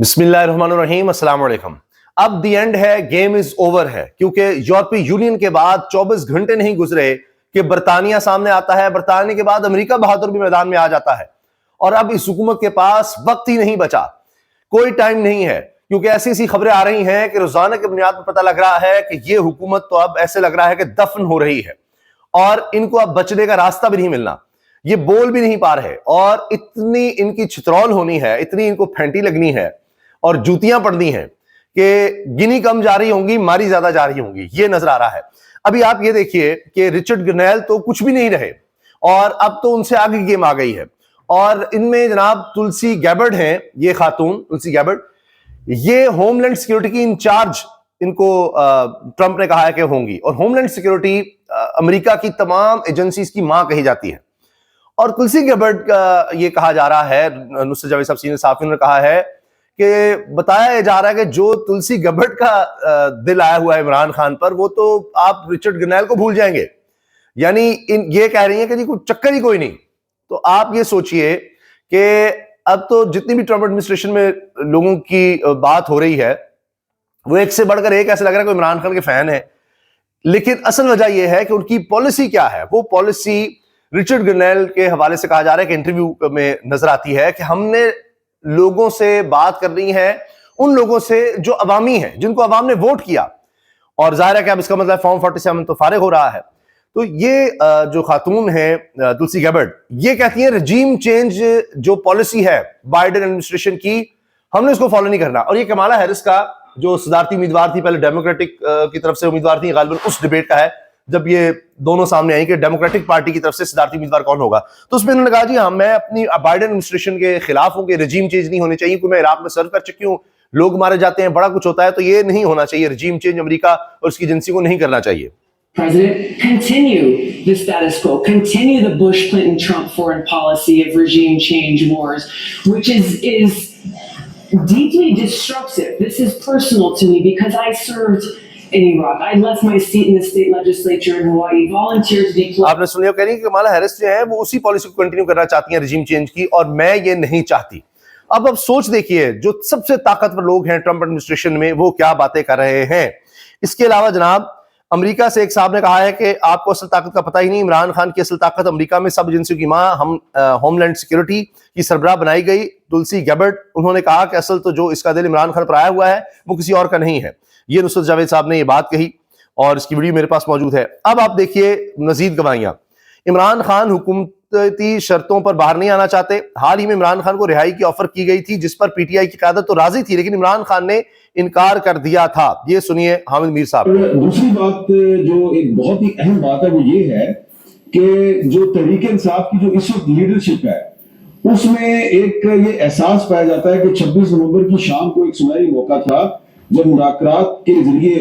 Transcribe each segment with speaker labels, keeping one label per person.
Speaker 1: بسم اللہ الرحمن الرحیم، السلام علیکم۔ اب دی اینڈ ہے، گیم از اوور ہے، کیونکہ یورپی یونین کے بعد 24 گھنٹے نہیں گزرے کہ برطانیہ سامنے آتا ہے، برطانیہ کے بعد امریکہ بہادر بھی میدان میں آ جاتا ہے، اور اب اس حکومت کے پاس وقت ہی نہیں بچا، کوئی ٹائم نہیں ہے، کیونکہ ایسی ایسی خبریں آ رہی ہیں کہ روزانہ کی بنیاد پر پتہ لگ رہا ہے کہ یہ حکومت تو اب ایسے لگ رہا ہے کہ دفن ہو رہی ہے، اور ان کو اب بچنے کا راستہ بھی نہیں ملنا، یہ بول بھی نہیں پا رہے، اور اتنی ان کی چھترول ہونی ہے، اتنی ان کو پھینٹی لگنی ہے اور جوتیاں پڑنی ہیں کہ گنی کم جا رہی ہوں گی، ماری زیادہ جا رہی ہوں گی، یہ نظر آ رہا ہے۔ ابھی آپ یہ دیکھیے کہ رچرڈ گرنیل تو کچھ بھی نہیں رہے، اور اب تو ان سے آگے گیم آ گئی ہے، اور ان میں جناب تلسی گیبرڈ ہیں، یہ خاتون تلسی گیبرڈ، یہ ہوم لینڈ سیکیورٹی کی انچارج ان کو ٹرمپ نے کہا ہے کہ ہوں گی، اور ہوم لینڈ سیکیورٹی امریکہ کی تمام ایجنسیز کی ماں کہی جاتی ہے، اور تلسی گیبرڈ کا یہ کہا جا رہا ہے، نصرت جاوید صاحب سینئر صحافی نے کہا ہے کہ بتایا جا رہا ہے کہ جو تلسی گیبرڈ کا دل آیا ہوا ہے عمران خان پر، وہ تو آپ رچرڈ گرنیل کو بھول جائیں گے، یعنی یہ کہہ رہی ہیں کہ جی کوئی چکر ہی کوئی نہیں۔ تو آپ یہ سوچئے کہ اب تو جتنی بھی ٹرمپ ایڈمنسٹریشن میں لوگوں کی بات ہو رہی ہے، وہ ایک سے بڑھ کر ایک ایسا لگ رہا ہے کہ عمران خان کے فین ہے، لیکن اصل وجہ یہ ہے کہ ان کی پالیسی کیا ہے۔ وہ پالیسی رچرڈ گرنیل کے حوالے سے کہا جا رہا ہے کہ انٹرویو میں نظر آتی ہے کہ ہم نے لوگوں سے بات کرنی ہے، ان لوگوں سے جو عوامی ہیں، جن کو عوام نے ووٹ کیا، اور ظاہر ہے کہ اب اس کا مطلب فارم 47 تو فارغ ہو رہا ہے۔ تو یہ جو خاتون ہے تلسی گیبرڈ، یہ کہتی ہیں رجیم چینج جو پالیسی ہے بائیڈن ایڈمنسٹریشن کی، ہم نے اس کو فالو نہیں کرنا، اور یہ کمالا ہیرس کا جو صدارتی امیدوار تھی، پہلے ڈیموکریٹک کی طرف سے امیدوار تھی، غالباً اس ڈیبیٹ کا ہے جب یہ دونوں سامنے آئیں کہ ڈیموکریٹک پارٹی کی طرف سے صدارتی امیدوار کون ہوگا، تو اس میں انہوں نے کہا جی ہاں میں اپنی بائیڈن ایڈمنسٹریشن کے خلاف ہوں کہ رجیم چینج نہیں ہونے چاہیے، کیونکہ میں عراق میں سرو کر چکی ہوں، لوگ مارے جاتے ہیں، بڑا کچھ ہوتا ہے، تو یہ نہیں ہونا چاہیے، رجیم چینج امریکہ اور اس کی ایجنسی کو نہیں کرنا چاہیے۔
Speaker 2: President, continue the status quo, continue the Bush-Clinton-Trump foreign policy of regime change wars, which is deeply destructive. This is personal to me because I served in Iraq. I left my seat in the state legislature in Hawaii, volunteered to deploy.
Speaker 1: آپ نے سنیا کہہ رہی کہ Kamala Harris جو ہے وہ اسی پالیسی کو کنٹینیو کرنا چاہتی ہیں رجیم چینج کی، اور میں یہ نہیں چاہتی۔ اب سوچ دیکھیے جو سب سے طاقتور لوگ ہیں ٹرمپ ایڈمنسٹریشن میں، وہ کیا باتیں کر رہے ہیں۔ اس کے علاوہ جناب امریکہ سے ایک صاحب نے کہا ہے کہ آپ کو اصل طاقت کا پتہ ہی نہیں، عمران خان کی اصل طاقت امریکہ میں سب ایجنسیوں کی ماں ہوم لینڈ سیکیورٹی کی سربراہ بنائی گئی تلسی گیبرڈ، انہوں نے کہا کہ اصل تو جو اس کا دل عمران خان پر آیا ہوا ہے وہ کسی اور کا نہیں ہے۔ یہ نصرت جاوید صاحب نے یہ بات کہی، اور اس کی ویڈیو میرے پاس موجود ہے۔ اب آپ دیکھیے مزید گواہیاں۔ عمران خان حکومتی شرطوں پر باہر نہیں آنا چاہتے۔ حال ہی میں عمران خان کو رہائی کی آفر کی گئی تھی، جس پر پی ٹی آئی کی قیادت تو راضی تھی، لیکن عمران خان نے انکار کر دیا تھا۔ یہ سنیے حامد میر صاحب۔
Speaker 3: دوسری بات جو ایک بہت ہی اہم بات ہے وہ یہ ہے کہ جو تحریک انصاف کی جو اس وقت لیڈرشپ ہے، اس میں ایک یہ احساس پایا جاتا ہے کہ 26 نومبر کی شام کو ایک سنہری موقع تھا جب مذاکرات کے ذریعے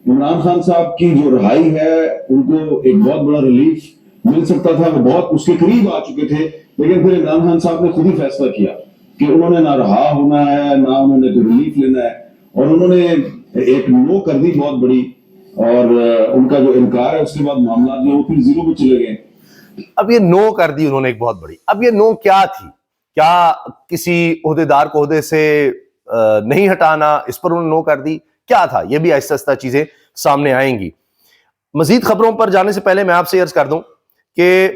Speaker 3: عمران خان صاحب کی جو رہائی ہے ان کو ایک بہت بڑا ریلیف مل سکتا تھا، وہ بہت اس کے قریب آ چکے تھے، لیکن پھر عمران خان صاحب نے خود ہی فیصلہ کیا کہ انہوں نے نہ رہا ہونا ہے، نہ انہوں نے کوئی ریلیف لینا ہے، اور انہوں نے ایک نو کر دی بہت بڑی، اور ان کا جو انکار ہے اس کے بعد معاملات جو پھر زیرو پہ چلے گئے۔
Speaker 1: اب یہ نو کر دی انہوں نے ایک بہت بڑی، اب یہ نو کیا تھی؟ کیا کسی عہدیدار کو عہدے سے نہیں ہٹانا، اس پر انہوں نے نو کر دی؟ کیا تھا؟ یہ بھی آہستہ آہستہ چیزیں سامنے آئیں گی۔ مزید خبروں پر جانے سے پہلے میں آپ سے عرض کر دوں کہ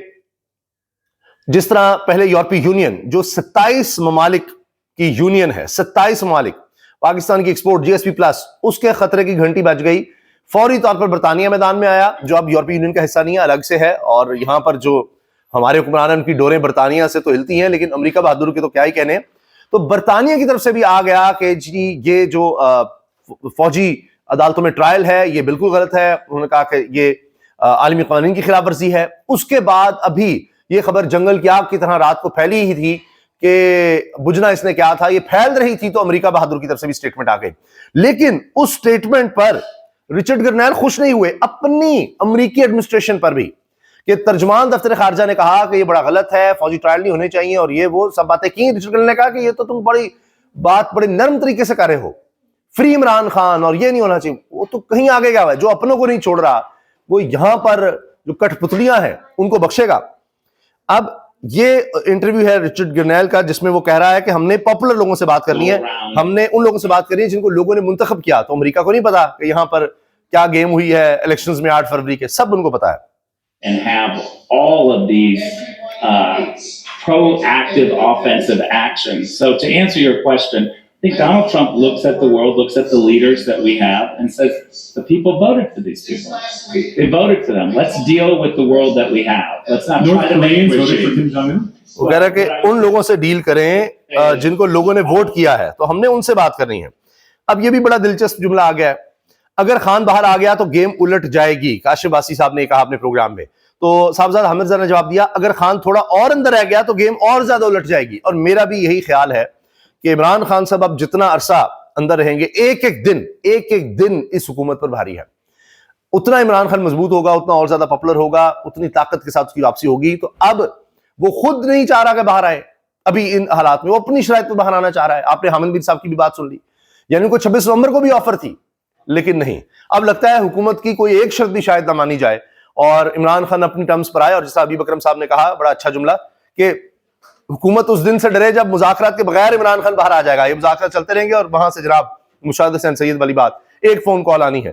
Speaker 1: جس طرح پہلے یورپی یونین جو 27 ممالک کی یونین ہے، 27 ممالک، پاکستان کی ایکسپورٹ جی ایس پی پلس، اس کے خطرے کی گھنٹی بج گئی، فوری طور پر برطانیہ میدان میں آیا جو اب یورپی یونین کا حصہ نہیں ہے، الگ سے ہے، اور یہاں پر جو ہمارے حکمران ہیں ان کی ڈوریں برطانیہ سے تو ہلتی ہیں، لیکن امریکہ بہادر کے تو کیا ہی کہنے۔ تو برطانیہ کی طرف سے بھی آ گیا کہ جی یہ جو فوجی عدالتوں میں ٹرائل ہے یہ بالکل غلط ہے، انہوں نے کہا کہ یہ عالمی قوانین کی خلاف ورزی ہے۔ اس کے بعد ابھی یہ خبر جنگل کی آگ کی طرح رات کو پھیلی ہی تھی کہ بجھنا اس نے کیا تھا، یہ پھیل رہی تھی، تو امریکہ بہادر کی طرف سے بھی سٹیٹمنٹ آ گئی، لیکن اس سٹیٹمنٹ پر رچرڈ گرنیل خوش نہیں ہوئے، اپنی امریکی ایڈمنسٹریشن پر بھی، کہ ترجمان دفتر خارجہ نے کہا کہ یہ بڑا غلط ہے، فوجی ٹرائل نہیں ہونے چاہیے، اور یہ وہ سب باتیں کی۔ رچرڈ گرنیل نے کہا کہ یہ تو تم بڑے نرم طریقے سے کر رہے ہو، فری عمران خان، اور یہ نہیں ہونا چاہیے۔ وہ تو کہیں آگے گیا ہوا ہے، جو اپنوں کو نہیں چھوڑ رہا وہ یہاں پر جو کٹھ پتلیاں ہیں ان کو بخشے گا۔ اب یہ انٹرویو ہے رچرڈ گرنیل کا جس میں وہ کہہ رہا ہے کہ ہم نے پاپولر لوگوں سے بات کرنی ہے, ہم نے ان لوگوں سے بات کرنی ہے جن کو لوگوں نے منتخب کیا. تو امریکہ کو نہیں پتا کہ یہاں پر کیا گیم ہوئی ہے الیکشنز میں 8 فروری کے, سب ان کو پتا ہے.
Speaker 4: And have all of these proactive offensive actions. So to answer your question, I think Donald Trump looks at the world, looks at the leaders that we have and says, the people voted for these people. They voted for them. Let's deal with the world that we have. Let's not try to make regime.
Speaker 1: وہ کہہ رہا ہے کہ ان لوگوں سے deal کریں جن کو لوگوں نے ووٹ کیا ہے, تو ہم نے ان سے بات کرنی ہے. اب یہ بھی بڑا دلچسپ جملہ آ گیا ہے, اگر خان باہر آ گیا تو گیم الٹ جائے گی. کاشف باسی صاحب نے کہا اپنے پروگرام میں, تو صاحبزادہ حامد رضا نے جواب دیا اگر خان تھوڑا اور اندر رہ گیا تو گیم اور زیادہ الٹ جائے گی. اور میرا بھی یہی خیال ہے کہ عمران خان صاحب اب جتنا عرصہ اندر رہیں گے, ایک ایک دن اس حکومت پر بھاری ہے, اتنا عمران خان مضبوط ہوگا, اتنا اور زیادہ پاپولر ہوگا, اتنی طاقت کے ساتھ اس کی واپسی ہوگی. تو اب وہ خود نہیں چاہ رہا کہ باہر آئے ابھی ان حالات میں, وہ اپنی شرائط پر باہر آنا چاہ رہا ہے. آپ نے حامد بن صاحب کی بھی بات سن لی, یعنی ان کو 26 نومبر کو بھی آفر تھی لیکن نہیں. اب لگتا ہے حکومت کی کوئی ایک شرط بھی شاید نہ مانی جائے اور عمران خان اپنی ٹرمز پر آئے. اور جیسا حبیب اکرم صاحب نے کہا بڑا اچھا جملہ کہ حکومت اس دن سے ڈرے جب مذاکرات کے بغیر عمران خان باہر آ جائے گا. یہ مذاکرات چلتے رہیں گے اور وہاں سے جناب مشاہد حسین سید والی بات, ایک فون کال آنی ہے.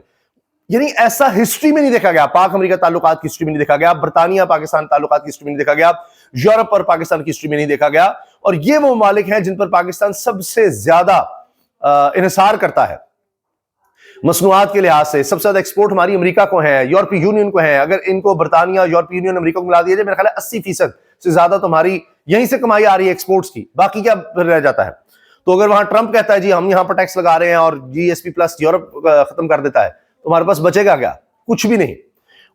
Speaker 1: یعنی ایسا ہسٹری میں نہیں دیکھا گیا, پاک امریکہ تعلقات کی ہسٹری میں نہیں دیکھا گیا, برطانیہ پاکستان تعلقات کی ہسٹری میں نہیں دیکھا گیا, یورپ اور پاکستان کی ہسٹری میں نہیں دیکھا گیا. اور یہ وہ ممالک ہیں جن پر پاکستان سب سے زیادہ انحصار کرتا ہے مصنوعات کے لحاظ سے. سب سے زیادہ ایکسپورٹ ہماری امریکہ کو ہے, یورپی یونین کو ہے. اگر ان کو برطانیہ, یورپی یونین, امریکہ کو ملا دیا جائے, میرا خیال ہے 80% سے زیادہ تو ہماری یہیں سے کمائی آ رہی ہے ایکسپورٹس کی, باقی کیا پھر رہ جاتا ہے. تو اگر وہاں ٹرمپ کہتا ہے جی ہم یہاں پر ٹیکس لگا رہے ہیں اور GSP+ یورپ ختم کر دیتا ہے, تو ہمارے پاس بچے گا کیا؟ کچھ بھی نہیں.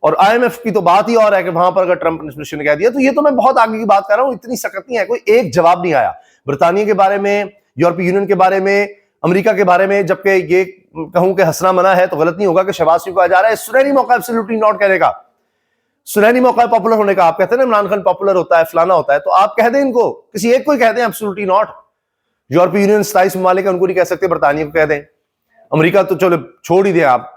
Speaker 1: اور IMF کی تو بات ہی اور ہے کہ وہاں پر اگر ٹرمپ نے کہہ دیا, تو یہ تو میں بہت آگے کی بات کر رہا ہوں, اتنی سخت نہیں ہے, کوئی ایک جواب نہیں آیا برطانیہ کے بارے میں, یورپی یونین کے بارے میں, امریکہ کے بارے میں. جبکہ یہ کہوں کہ ہنسنا منع ہے تو غلط نہیں ہوگا کہ شہباز شریف کو آ جا رہا ہے سنہری موقع ایبسولوٹلی ناٹ کہنے کا, سنہری موقع پاپولر ہونے کا. آپ کہتے ہیں نا عمران خان پاپولر ہوتا ہے, فلانا ہوتا ہے, تو آپ کہہ دیں ان کو, کسی ایک کو ہی کہہ دیں ایبسولوٹلی ناٹ. یورپی یونین 27 ممالک ہیں, ان کو نہیں کہہ سکتے, برطانیہ کو کہہ دیں. امریکہ تو چلو چھوڑ ہی دیں آپ,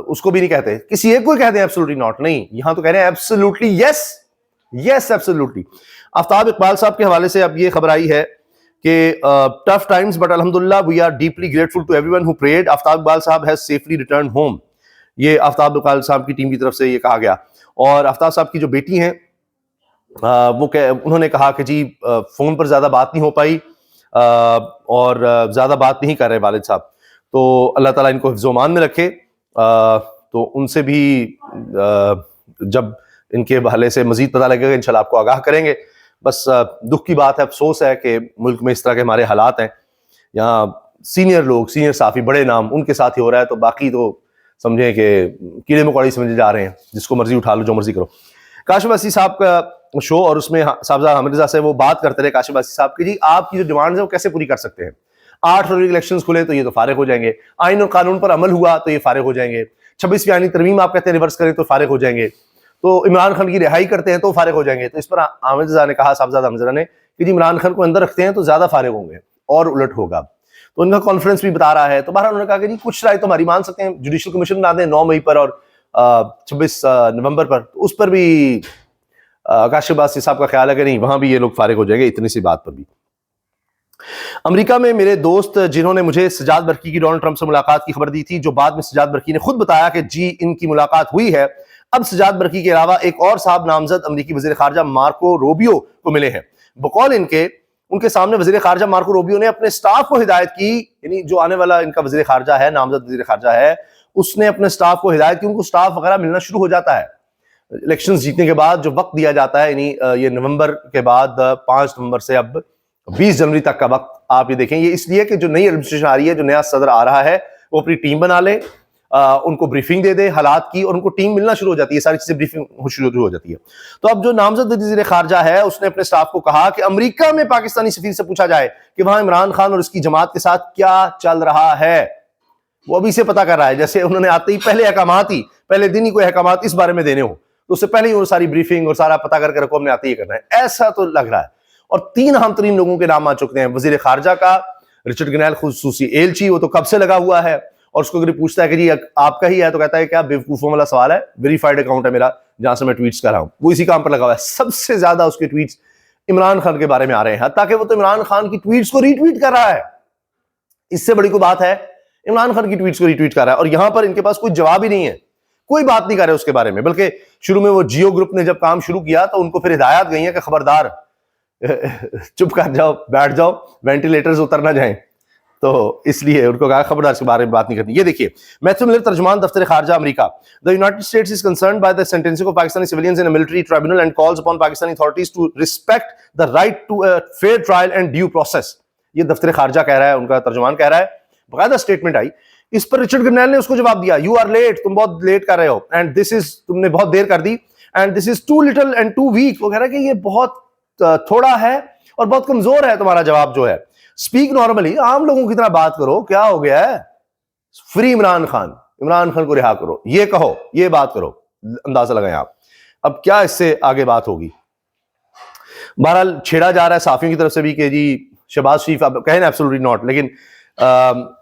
Speaker 1: اس کو بھی نہیں کہتے, کسی ایک کو ہی کہہ دیں ایبسولوٹلی ناٹ. نہیں, یہاں تو کہہ رہے ہیں ایبسولوٹلی یس, یس ایبسولوٹلی. آفتاب اقبال صاحب کے حوالے سے اب یہ خبر آئی ہے کہ tough times but alhamdulillah we are deeply grateful to everyone who prayed. آفتاب اقبال صاحب has safely returned home. یہ آفتاب اقبال صاحب کی ٹیم کی طرف سے یہ کہا گیا. اور آفتاب صاحب کی جو بیٹی ہیں وہ انہوں نے کہا کہ جی فون پر زیادہ بات نہیں ہو پائی اور زیادہ بات نہیں کر رہے والد صاحب, تو اللہ تعالیٰ ان کو حفظ و امان میں رکھے. تو ان سے بھی جب ان کے حوالے سے مزید پتہ لگے گا انشاءاللہ آپ کو آگاہ کریں گے. بس دکھ کی بات ہے, افسوس ہے کہ ملک میں اس طرح کے ہمارے حالات ہیں, یہاں سینئر لوگ, سینئر صحافی, بڑے نام, ان کے ساتھ ہی ہو رہا ہے, تو باقی تو سمجھیں کہ کیڑے مکوڑے سمجھے جا رہے ہیں, جس کو مرضی اٹھا لو, جو مرضی کرو. کاشف باسی صاحب کا شو, اور اس میں صاحبزادہ حامد رضا سے وہ بات کرتے رہے کاشف باسی صاحب کہ جی آپ کی جو ڈیمانڈز ہیں وہ کیسے پوری کر سکتے ہیں. 8 فروری الیکشنز کھلے تو یہ تو فارغ ہو جائیں گے, آئین اور قانون پر عمل ہوا تو یہ فارغ ہو جائیں گے, 26ویں آئینی ترمیم آپ کہتے ہیں ریورس کریں تو فارغ ہو جائیں گے, تو عمران خان کی رہائی کرتے ہیں تو فارغ ہو جائیں گے. تو اس پر حامد رضا نے کہا, صاحبزادہ حامد رضا نے, کہ جی عمران خان کو اندر رکھتے ہیں تو زیادہ فارغ ہوں گے اور الٹ ہوگا. تو ان کا کانفیڈنس بھی بتا رہا ہے. تو بہرحال انہوں نے کہا کہ جی کچھ رائے تو ہماری مان سکتے ہیں, جوڈیشل کمیشن بنا دیں 9 مئی پر اور 26 نومبر پر, تو اس پر بھی کاشف باسی صاحب کا خیال ہے کہ نہیں, وہاں بھی یہ لوگ فارغ ہو جائیں گے اتنی سی بات پر بھی. امریکہ میں میرے دوست جنہوں نے مجھے سجاد برقی کی ڈونلڈ ٹرمپ سے ملاقات کی خبر دی تھی, جو بعد میں سجاد برقی نے خود بتایا کہ جی ان کی ملاقات ہوئی ہے, اب سجاد برقی کے علاوہ ایک اور صاحب نامزد امریکی وزیر خارجہ مارکو روبیو کو ملے ہیں. بقول ان کے سامنے وزیر خارجہ مارکو روبیو نے اپنے سٹاف کو ہدایت کی, یعنی جو آنے والا ان کا وزیر خارجہ ہے, نامزد وزیر خارجہ ہے, اس نے اپنے سٹاف کو ہدایت کی, ان کو سٹاف وغیرہ ملنا شروع ہو جاتا ہے الیکشنز جیتنے کے بعد, جو وقت دیا جاتا ہے, یعنی یہ نومبر کے بعد 5 نومبر سے اب 20 جنوری تک کا وقت آپ یہ دیکھیں. یہ اس لیے کہ جو نئی ایڈمنسٹریشن آ رہی ہے, جو نیا صدر آ رہا ہے, وہ اپنی ٹیم بنا لے, ان کو بریفنگ دے دے حالات کی, اور ان کو ٹیم ملنا شروع ہو جاتی ہے, ساری چیزیں بریفنگ شروع ہو جاتی ہے. تو اب جو نامزد وزیر خارجہ ہے اس نے اپنے سٹاف کو کہا کہ امریکہ میں پاکستانی سفیر سے پوچھا جائے کہ وہاں عمران خان اور اس کی جماعت کے ساتھ کیا چل رہا ہے. وہ ابھی سے پتہ کر رہا ہے, جیسے انہوں نے آتے ہی پہلے دن ہی کوئی احکامات اس بارے میں دینے ہوں, تو اس سے پہلے ہی وہ ساری بریفنگ اور سارا پتہ کر کے رکھو ہم نے آتے ہی کرنا ہے, ایسا تو لگ رہا ہے. اور 3 اہم ترین لوگوں کے نام آ چکے ہیں. وزیر خارجہ کا رچرڈ گرنیل خصوصی ایلچی, وہ تو کب سے لگا ہوا ہے, اور اس کو اگر پوچھتا ہے کہ جی آپ کا ہی ہے تو کہتا ہے کیا بیوقوفوں والا سوال ہے, ویریفائڈ اکاؤنٹ ہے میرا جہاں سے میں ٹویٹس کر رہا ہوں, وہ اسی کام پر لگا ہوا ہے. سب سے زیادہ اس کے ٹویٹس عمران خان کے بارے میں آ رہے ہیں, حتیٰ کہ وہ تو عمران خان کی ٹویٹس کو ری ٹویٹ کر رہا ہے. اس سے بڑی کوئی بات ہے؟ عمران خان کی ٹویٹس کو ری ٹویٹ کر رہا ہے, اور یہاں پر ان کے پاس کوئی جواب ہی نہیں ہے, کوئی بات نہیں کر رہے اس کے بارے میں. بلکہ شروع میں وہ جیو گروپ نے جب کام شروع کیا تو ان کو پھر ہدایات گئی ہیں کہ خبردار چپ کر جاؤ, بیٹھ جاؤ, وینٹیلیٹرز اتر نہ جائیں. تو اس لیے ان کو کہا خبردار اس کے بارے میں بات نہیں کرنی. یہ دیکھیے میتھیو ملر, ترجمان دفتر خارجہ امریکہ. The United States is concerned by the sentencing of Pakistani civilians in a military tribunal and calls upon Pakistani authorities to respect the right to a fair trial and due process. یہ دفتر خارجہ کہہ رہا ہے, ان کا ترجمان کہہ رہا ہے, باقاعدہ اسٹیٹمنٹ آئی. اس پر رچرڈ گرنیل نے اس کو جواب دیا, یو آر لیٹ, تم بہت لیٹ کر رہے ہو, اینڈ دس از, تم نے بہت دیر کر دی, and this is too little and too weak. وہ کہہ رہا ہے کہ یہ بہت تھوڑا ہے اور بہت کمزور ہے تمہارا جواب جو ہے. اسپیک نارملی, عام لوگوں کی طرح بات کرو, کیا ہو گیا ہے, فری عمران خان, عمران خان کو رہا کرو, یہ کہو, یہ بات کرو. اندازہ لگائیں آپ اب کیا اس سے آگے بات ہوگی. بہرحال چھیڑا جا رہا ہے صحافیوں کی طرف سے بھی کہ جی شہباز شریف, اب کہیں ایبسولوٹلی ناٹ, لیکن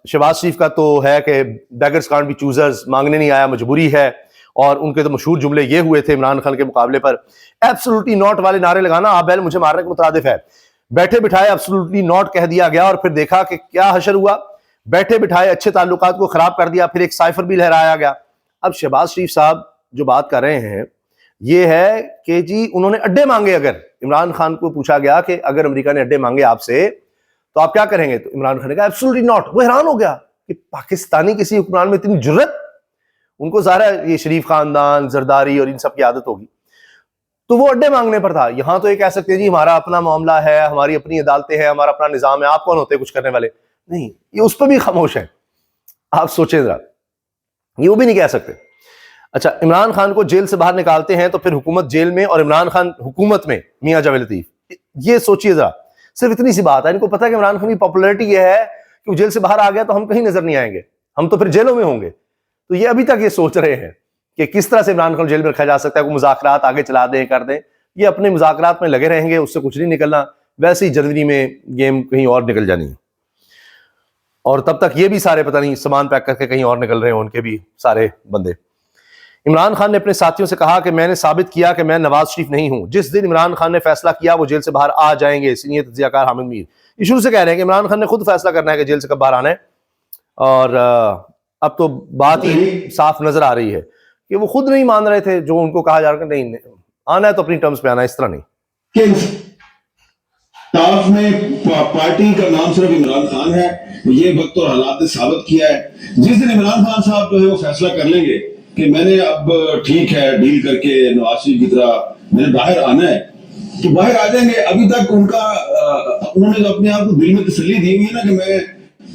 Speaker 1: شہباز شریف کا تو ہے کہ بیگرز کانٹ بی چوزرز, مانگنے نہیں آیا, مجبوری ہے. اور ان کے تو مشہور جملے یہ ہوئے تھے عمران خان کے مقابلے پر, ایبسولوٹلی ناٹ والے نعرے لگانا آپ بیل مجھے مارنے کے مترادف ہے. بیٹھے بٹھائے ایبسولوٹلی ناٹ کہہ دیا گیا, اور پھر دیکھا کہ کیا حشر ہوا, بیٹھے بٹھائے اچھے تعلقات کو خراب کر دیا, پھر ایک سائفر بھی لہرایا گیا. اب شہباز شریف صاحب جو بات کر رہے ہیں یہ ہے کہ جی انہوں نے اڈے مانگے. اگر عمران خان کو پوچھا گیا کہ اگر امریکہ نے اڈے مانگے آپ سے تو آپ کیا کریں گے, تو عمران خان نے کہا ایبسولوٹلی ناٹ. وہ حیران ہو گیا کہ پاکستانی کسی حکمران میں اتنی جرت, ان کو ظاہر ہے یہ شریف خاندان, زرداری اور ان سب کی عادت ہوگی, تو وہ اڈے مانگنے پر تھا. یہاں تو یہ کہہ سکتے ہیں جی ہمارا اپنا معاملہ ہے, ہماری اپنی عدالتیں ہیں, ہمارا اپنا نظام ہے, آپ کون ہوتے ہیں کچھ کرنے والے. نہیں, یہ اس پہ بھی خاموش ہے. آپ سوچیں ذرا, یہ وہ بھی نہیں کہہ سکتے. اچھا, عمران خان کو جیل سے باہر نکالتے ہیں تو پھر حکومت جیل میں اور عمران خان حکومت میں, میاں جاوید لطیف, یہ سوچئے ذرا. صرف اتنی سی بات ہے, ان کو پتا ہے کہ عمران خان کی پاپولیرٹی یہ ہے کہ وہ جیل سے باہر آ گیا تو ہم کہیں نظر نہیں آئیں گے, ہم تو پھر جیلوں میں ہوں گے. تو یہ ابھی تک یہ سوچ رہے ہیں کہ کس طرح سے عمران خان جیل میں رکھا جا سکتا ہے, کوئی مذاکرات آگے چلا دیں, کر دیں. یہ اپنے مذاکرات میں لگے رہیں گے, اس سے کچھ نہیں نکلنا. ویسے ہی جنوری میں گیم کہیں اور نکل جانی ہے, اور تب تک یہ بھی سارے پتہ نہیں سامان پیک کر کے کہیں اور نکل رہے ہیں ان کے بھی سارے بندے. عمران خان نے اپنے ساتھیوں سے کہا کہ میں نے ثابت کیا کہ میں نواز شریف نہیں ہوں. جس دن عمران خان نے فیصلہ کیا وہ جیل سے باہر آ جائیں گے. سینئر تجزیہ کار حامد میر یہ شروع سے کہہ رہے ہیں کہ عمران خان نے خود فیصلہ کرنا ہے کہ جیل سے کب باہر آنا ہے, اور اب تو بات ہی صاف نظر آ رہی ہے کہ وہ خود نہیں مان رہے تھے جو ان کو کہا جا رہا ہے نہیں آنا ہے تو اپنی ٹرمز پہ آنا ہے, اس طرح نہیں.
Speaker 3: تاف میں پارٹی کا نام صرف عمران خان ہے, یہ وقت اور حالات نے ثابت کیا ہے. جس دن عمران خان صاحب جو ہے وہ فیصلہ کر لیں گے کہ میں نے اب ٹھیک ہے ڈیل کر کے نواز شریف کی طرح میں نے باہر آنا ہے, تو باہر آ جائیں گے. ابھی تک ان کا انہوں نے اپنے آپ کو دل میں تسلی دی ہوئی ہے نا کہ میں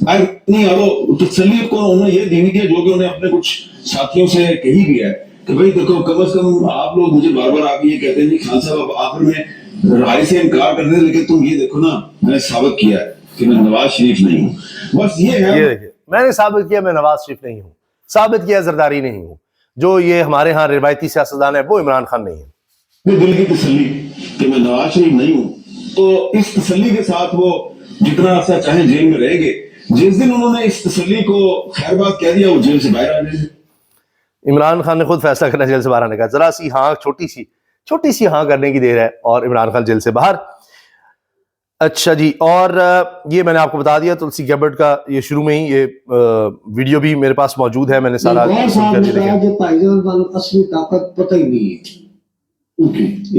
Speaker 3: باہر نہیں آ رہا. تسلی کو انہوں نے یہ دی ہوئی ہے جو کہ انہوں نے اپنے کچھ ساتھیوں سے کہی بھی ہے کہ بھائی دیکھو کم از کم آپ لوگ مجھے بار بار آ کے یہ کہتے ہیں جی خان صاحب اب آخر میں رہائی سے انکار کر دیں, لیکن تم یہ دیکھو نا میں نے ثابت کیا ہے کہ میں نواز شریف نہیں ہوں. بس یہ ہے,
Speaker 1: یہ دیکھیے میں نے ثابت کیا میں نواز شریف نہیں ہوں, ثابت کیا زرداری نہیں ہوں. جو یہ ہمارے ہاں روایتی سیاستدان ہے وہ عمران خان نہیں ہے.
Speaker 3: دل کی تسلی کہ میں نواز شریف نہیں ہوں, تو اس تسلی کے ساتھ وہ جتنا عرصہ چاہیں جیل میں رہیں گے. جس دن انہوں نے اس تسلی کو خیر بات کہہ دیا وہ جیل سے باہر آ جائیں گے.
Speaker 1: عمران خان نے خود فیصلہ کرنا جیل سے باہر آنے کا, ذرا سی ہاں چھوٹی سی ہاں کرنے کی دیر ہے اور عمران خان جیل سے باہر. اچھا جی, اور یہ میں نے آپ کو بتا دیا تلسی گیبرٹ کا یہ شروع میں ہی یہ ویڈیو بھی میرے پاس موجود ہے, میں نے سارا
Speaker 5: بھائی جان اصلی طاقت پتہ ہی نہیں ہے.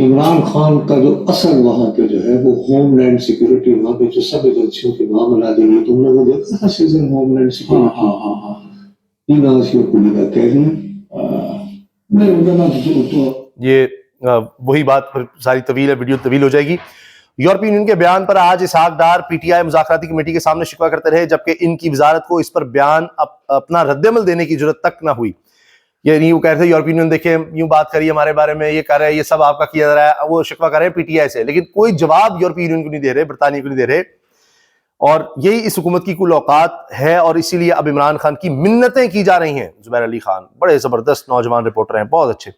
Speaker 5: عمران خان کا جو اصل وہاں پہ جو ہے وہ ہوم لینڈ سیکورٹی, وہاں پہ جو سب ایجنسیوں کے معاملہ دے رہی, تم نے وہ دیکھا تھا سیزن ہوم لینڈ سیکورٹی.
Speaker 1: یہ وہی بات پر ساری طویل ہے, ویڈیو طویل ہو جائے گی. یورپی یونین کے بیان پر آج Ishaq Dar P T I مذاکراتی کمیٹی کے سامنے شکوہ کرتے رہے, جبکہ ان کی وزارت کو اس پر بیان اپنا رد عمل دینے کی ضرورت تک نہ ہوئی. یعنی وہ کہہ رہے تھے یورپی یونین دیکھیں یوں بات کریے ہمارے بارے میں, یہ کر رہے ہیں, یہ سب آپ کا کیا جا رہا ہے, وہ شکوہ کر رہے ہیں پی ٹی آئی سے, لیکن کوئی جواب یورپی یونین کو نہیں دے رہے, برطانیہ کو نہیں دے رہے. اور یہی اس حکومت کی کل اوقات ہے, اور اسی لیے اب عمران خان کی منتیں کی جا رہی ہیں. زبیر علی خان بڑے زبردست نوجوان رپورٹر ہیں, بہت اچھے.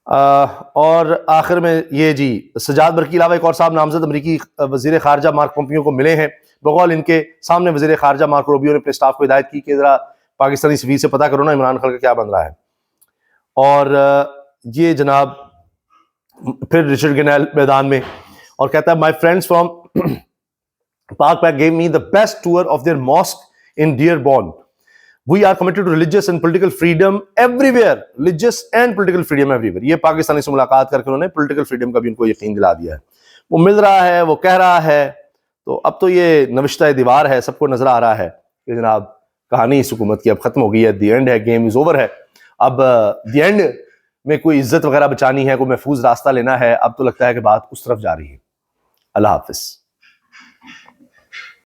Speaker 1: اور آخر میں یہ جی سجاد برقی کے علاوہ ایک اور صاحب نامزد امریکی وزیر خارجہ مارک پومپیو کو ملے ہیں. بقول ان کے سامنے وزیر خارجہ مارکو روبیو نے اپنے سٹاف کو ہدایت کی کہ ذرا پاکستانی سفیر سے پتہ کرو نا عمران خان کا کیا بن رہا ہے. اور یہ جناب پھر رچرڈ گرنیل میدان میں, اور کہتا ہے my friends from Pak Pak gave me the best tour of their mosque in Dearborn. We are committed to religious and political freedom everywhere. Religious and political freedom everywhere. یہ پاکستانی سے ملاقات کر کے انہوں نے پولیٹیکل فریڈم کا بھی ان کو یقین دلا دیا ہے. وہ مل رہا ہے, وہ کہہ رہا ہے, تو اب تو یہ نوشتہ دیوار ہے, سب کو نظر آ رہا ہے کہ جناب کہانی اس حکومت کی اب ختم ہو گئی ہے. دی اینڈ ہے, گیم از اوور ہے. اب دی اینڈ میں کوئی عزت وغیرہ بچانی ہے, کوئی محفوظ راستہ لینا ہے, اب تو لگتا ہے کہ بات اس طرف جا رہی ہے. اللہ حافظ.